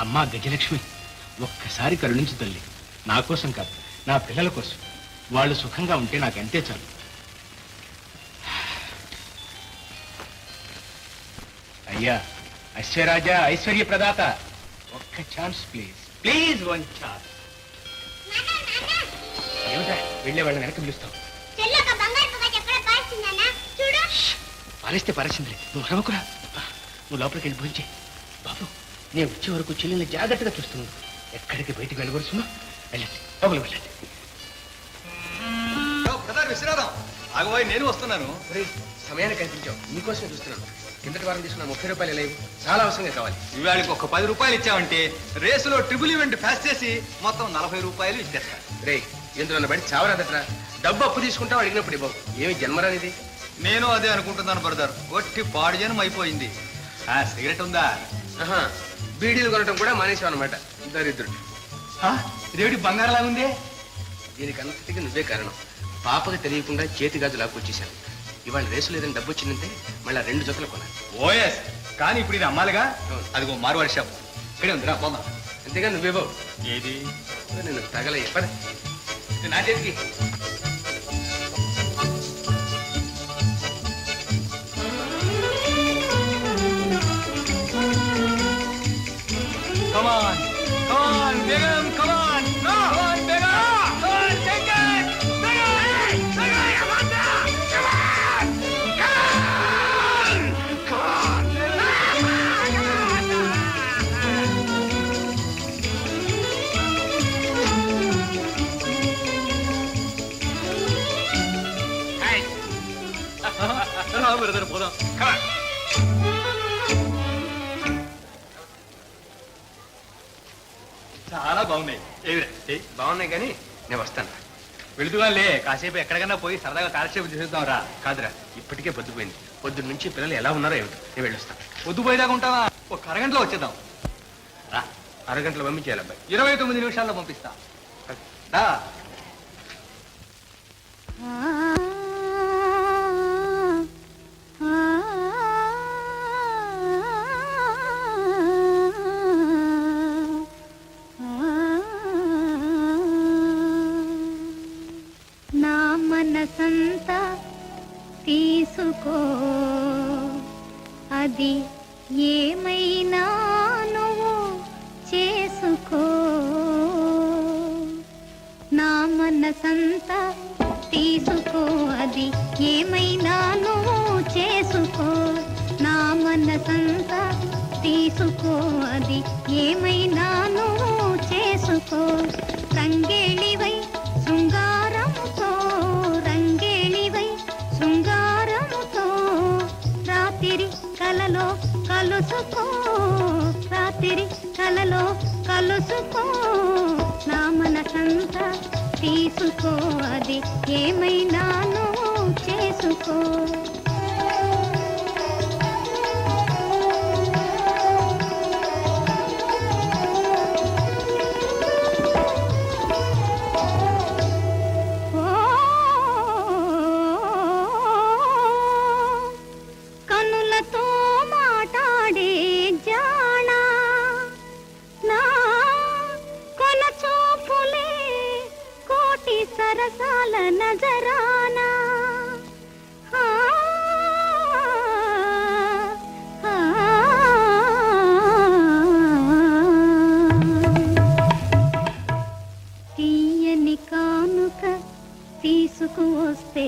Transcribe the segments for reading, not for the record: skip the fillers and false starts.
అమ్మా గజలక్ష్మి, ఒక్కసారి కరుణించు తల్లి. నా కోసం కాదు, నా పిల్లల కోసం. వాళ్ళు సుఖంగా ఉంటే నాకు అంతే చాలు. అయ్యా ఐశ్వర్యరాజా, ఐశ్వర్య ప్రదాత, ఒక్క chance please, please one chance. ఏమిటా వెళ్ళే వాళ్ళని వెనక పిలుస్తావు? పారేస్తే పారేసిందిలే, నువ్వు అరవకురా. నువ్వు లోపలికి వెళ్ళి భోంచే. బాబు, నేను వచ్చే వరకు చెల్లెల్ని జాగ్రత్తగా చూస్తున్నాను. ఎక్కడికి బయటికి వెళ్ళకూడదు. వెళ్ళండి, లోపలికి వెళ్ళండి. విశ్రాదం ఆగబోయి, నేను వస్తున్నాను. సమయాన్ని కనిపించావు, నీకోసమే చూస్తున్నాను. కిందటి వారం తీసుకున్న 30 రూపాయలు లేవు, చాలా అవసరంగా కావాలి. ఇవాళకి ఒక 10 రూపాయలు ఇచ్చావంటే రేసులో ట్రిపుల్ ఈవెంట్ ఫాస్ట్ చేసి మొత్తం 40 రూపాయలు ఇచ్చేస్తా. రే, ఎందులో బడి చావరాదట్రా. డబ్బు అప్పు తీసుకుంటావు, అడిగినప్పుడు ఇవ్వవు. ఏమి జన్మరానిది? నేను అదే అనుకుంటున్నాను బ్రదర్. ఒట్టి పాడు జనం అయిపోయింది. సిగరెట్ ఉందా? బీడీలు కొనటం కూడా మానేసావు అనమాట, దరిద్రుడు. ఇదేమిటి బంగారంలా ఉంది? దీనికి అంతటికి నువ్వే కారణం. పాపకి తెలియకుండా చేతి గాజు లాక్కొచ్చేశాను. ఇవాళ రేసు లేదని డబ్బు వచ్చిందంటే మళ్ళీ 2 జతలు కొనాలి. ఓఎస్, కానీ ఇప్పుడు ఇది అమ్మాలిగా. అదిగో మార్వాడి షాప్ ఇక్కడే ఉందిరా, పోమా. అంతేగా నువ్వేవో. ఏది? నేను తగలయ్య పద, నా చేతికి. Come on, come on, Begum, come on, no, come on, Begum, come on, take it, Begum, Amanda, come on, come on, hey, no, brother, పోదాం, come on. చాలా బాగున్నాయి. బాగున్నాయి కానీ నేను వస్తాను. వెళుతుగాలే, కాసేపు ఎక్కడికన్నా పోయి సరదాగా కాలక్షేపం చేసేద్దాం రా. కాదురా, ఇప్పటికే పొద్దుపోయింది. పొద్దున్న నుంచి పిల్లలు ఎలా ఉన్నారో ఏమిటో. నేను వెళ్ళొస్తాను. పొద్దుపోయేదాకా ఉంటావా? ఒక అరగంటలో వచ్చేద్దాం రా. అరగంటలో పంపించేయాలి అబ్బాయి. 29 నిమిషాల్లో పంపిస్తా. దా. మనసంతా తీసుకో, అది ఏమైనా నువ్వు చేసుకో. నా మనసంతా తీసుకో, అది ఏమైనా నువ్వు చేసుకో. నా మనసంతా తీసుకో, అది ఏమైనా నువ్వు చేసుకో. రంగేళివై శృంగారముతో, రంగేళివై శృంగారముతో, రాత్రి కలలో కలుసుకో, రాత్రి కలలో కలుసుకో. నా మనసంతా తీసుకో, అది ఏమైనా నువ్వు చేసుకో. సరసాల నజరానా తీయని కానుక తీసుకువస్తే,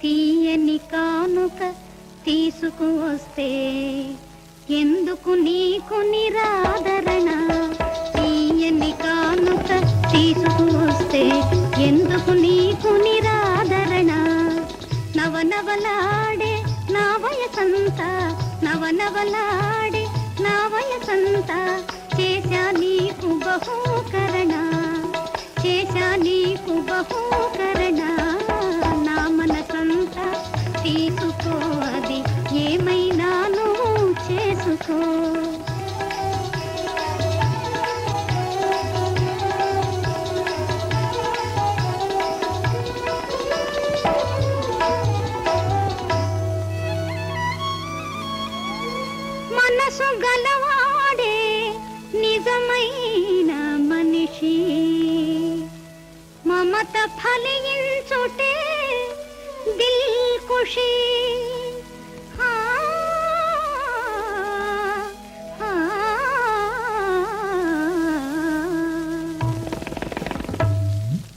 తీయని కానుక తీసుకువస్తే, ఎందుకు నీకు నిరాదరణ? తీయని కానుక తీసుకువస్తే, ఎందుకు నీకు నిరాదరణ? నవనవలాడే నా వయసంతా, నవనవలాడే నా వయసంతా, చేశా నీకు బహూకరణ, చేశా నీకు బహూకరణ. నా మనసంతా తీసుకో, అది ఏమైనా నువ్వు చేసుకో. ఫలించుటే దిల్ ఖుషీ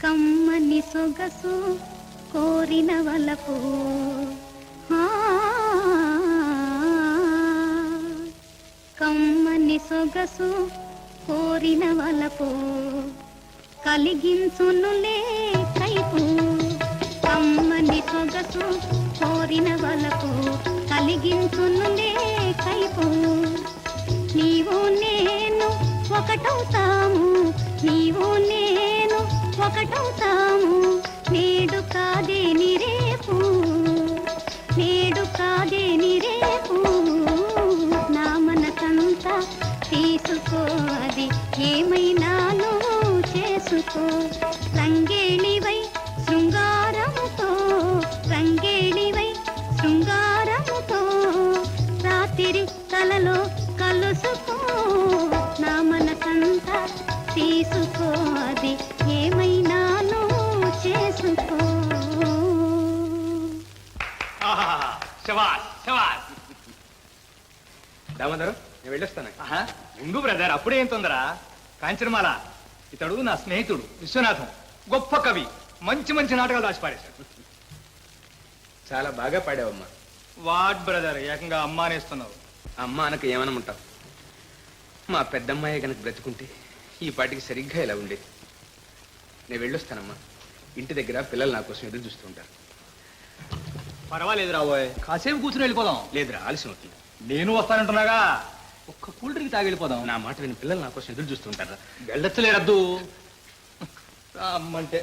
కమ్మని సొగసు కోరిన వలపు కమ్మని సొగసు కోరిన వలపు కలిగించునులే కైపు కమ్మని సొగసు కోరిన వలపు కలిగించునులే కైపు నీవు నేను ఒకటవుతాము నీవు నేను ఒకటవుతాము నేడు కాదేని రేపు నేడు కాదేని రేపు నా మనసంతా తీసుకో అది ఏమైనా నువ్వు చేసుకో రంగేణివై శృంగారముతో రంగేణివై శృంగారముతో రాత్రి కలలో కలుసుకో నా మనసంతా తీసుకో అది ఏమైనా నువ్వు చేసుకో శవాస్ శవాస్. దామోదరం నేను వెళ్ళొస్తాను. ఉండు బ్రదర్, అప్పుడే ఏం తొందర. కాంచనమాల ఇతడు నా స్నేహితుడు విశ్వనాథం, గొప్ప కవి, మంచి మంచి నాటకాలు రాసి పాడేశాడు. చాలా బాగా పాడావమ్మా. వాట్ బ్రదర్, ఏకంగా అమ్మ అనేస్తున్నావు. అమ్మ అనకు ఏమనమంటావు? మా పెద్దమ్మాయి కనుక బ్రతుకుంటే ఈ పాటికి సరిగ్గా ఇలా ఉండేది. నేను వెళ్ళొస్తానమ్మా. ఇంటి దగ్గర పిల్లలు నా కోసం ఎదురు చూస్తుంటారు. పర్వాలేదు రాబోయ్, కాసేపు కూర్చుని వెళ్ళిపోదాం. లేదురా, ఆలస్యం అవుతుంది. నేను వస్తానంటున్నాగా, ఒక్క కూల్ డ్రింక్ తాగి వెళ్ళిపోదాం. నా మాట విని పిల్లలు నా కోసం ఎదురు చూస్తుంటారా? వెళ్ళొచ్చలేరద్దు అమ్మంటే.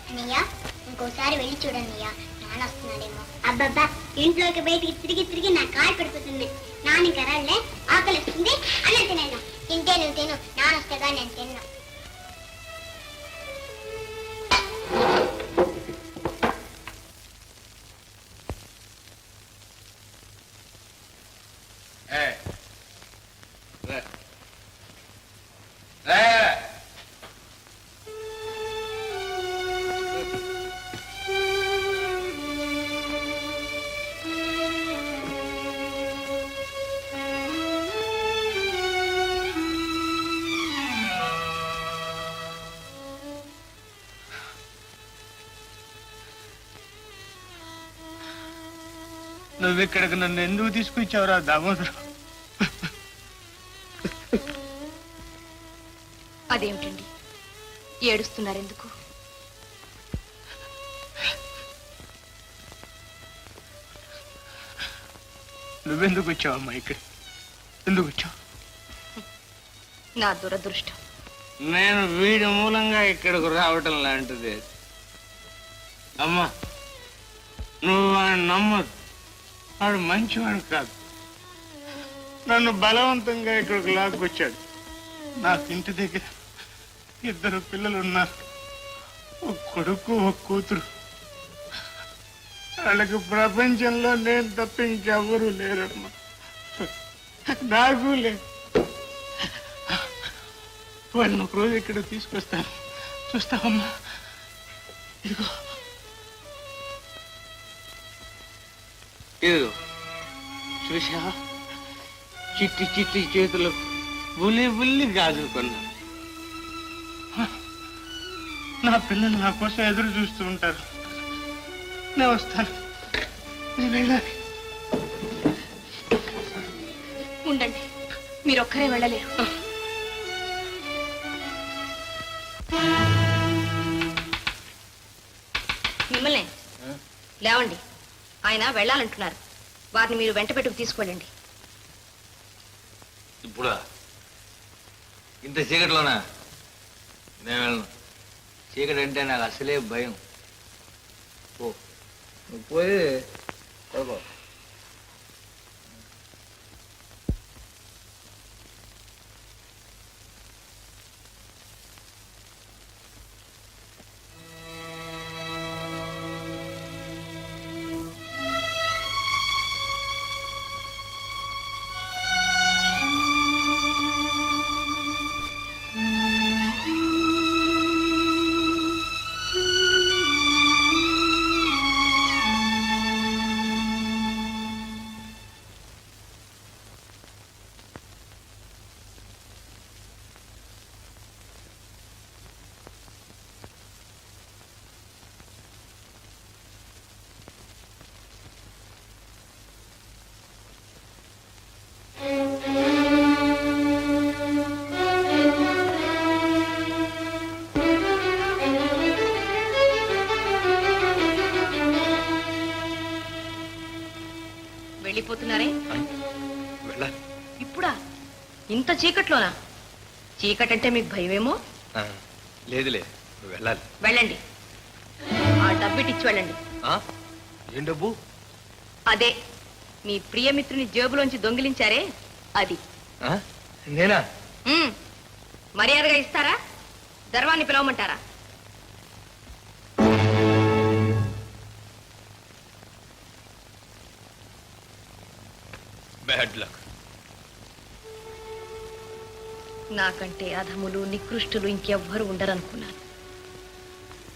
అన్నయ్య, ఇంకోసారి వెళ్ళి చూడన్నయ్య, నాన్న వస్తున్నాడేమో. అబ్బబ్బా, ఇంట్లోకి బయటికి తిరిగి తిరిగి నా కాలు పడిపోతుంది. నాన్న కరాలే, ఆకలి వస్తుంది, అన్నం తిన్నాను. తింటే నువ్వు తిను, నాన్న వస్తేగా నేను తిన్నా. నువ్వు ఇక్కడికి నన్ను ఎందుకు తీసుకొచ్చావురా దామోదరం? అదేమిటండి ఏడుస్తున్నారెందుకు? నువ్వెందుకు వచ్చావమ్మా ఇక్కడ? ఎందుకు వచ్చావు? నా దురదృష్టం. నేను వీడి మూలంగా ఇక్కడికి రావటం లాంటిది. అమ్మా, నువ్వు వాడిని నమ్మదు. వాడు మంచివాడు కాదు. నన్ను బలవంతంగా ఇక్కడికి లాక్కొచ్చాడు. నాకు ఇంటి దగ్గర 2 పిల్లలు ఉన్నారు, ఒక కొడుకు ఒక కూతురు. వాళ్ళకి ప్రపంచంలో నేను తప్ప ఇంకెవ్వరూ లేరమ్మా. నాకు లేదు. వాళ్ళని ఒకరోజు ఇక్కడ తీసుకొస్తాను, చూస్తావమ్మా? ఇదిగో ఇదిగో చూసా, చిట్టి చిట్టి చేతులు బుల్లి బుల్లి గాజులు కొన్నా. నా పిల్లలు నా కోసం ఎదురు చూస్తూ ఉంటారు. నేను వస్తాను, నేను వెళ్ళాలి. ఉండండి, మీరొక్కరే వెళ్ళలేరు. మిమ్మల్ని లేవండి, ఆయన వెళ్ళాలంటున్నారు. వారిని మీరు వెంట పెట్టుకు తీసుకెళ్ళండి. ఇప్పుడా? ఇంత చీకటిలోనా? నేను వెళ్ళను. చీకటి అంటే నాకు అసలే భయం. ఓ, నువ్వు పోయి చదువు. వెళ్ళిపోతున్నారే? వెళ్ళాలి. ఇప్పుడా? ఇంత చీకట్లోనా? చీకటంటే మీకు భయమేమో. లేదులే, వెళ్ళాలి. వెళ్ళండి. ఆ డబ్బిటిచ్చి వెళ్ళండి. ఏం డబ్బు? అదే మీ ప్రియమిత్రుని జేబులోంచి దొంగిలించారే అది. నేనా? మర్యాదగా ఇస్తారా, దర్వాన్ని పిలవమంటారా? Bad luck. నాకంటే అధములు నికృష్టులు ఇంకెవ్వరూ ఉండరనుకున్నాను,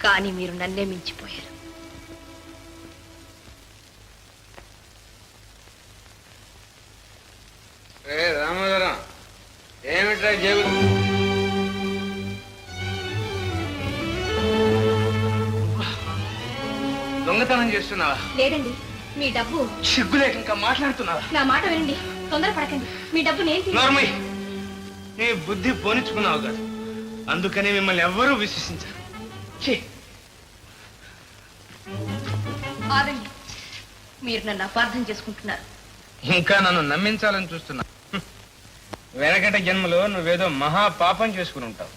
కానీ మీరు నన్నే మించిపోయారు. రామోదరం, ఏమిట్రా జేబులు? దొంగతనం చేస్తున్నావా? లేదండి, మీ డబ్బు. సిగ్గులేక ఇంకా మాట్లాడుతున్నావా? నా మాట వినండి, తొందరపడకండి. మీ డబ్బు నేను నార్మల్, నీ బుద్ధి పోనిచ్చుకున్నావు కాదు, అందుకని మిమ్మల్ని ఎవ్వరూ విశ్వసించారు. ఆగండి, మీరు నన్ను అపార్థం చేసుకుంటున్నారు. ఇంకా నన్ను నమ్మించాలని చూస్తున్నా. వెనకటి జన్మలో నువ్వేదో మహా పాపం చేసుకుని ఉంటావు.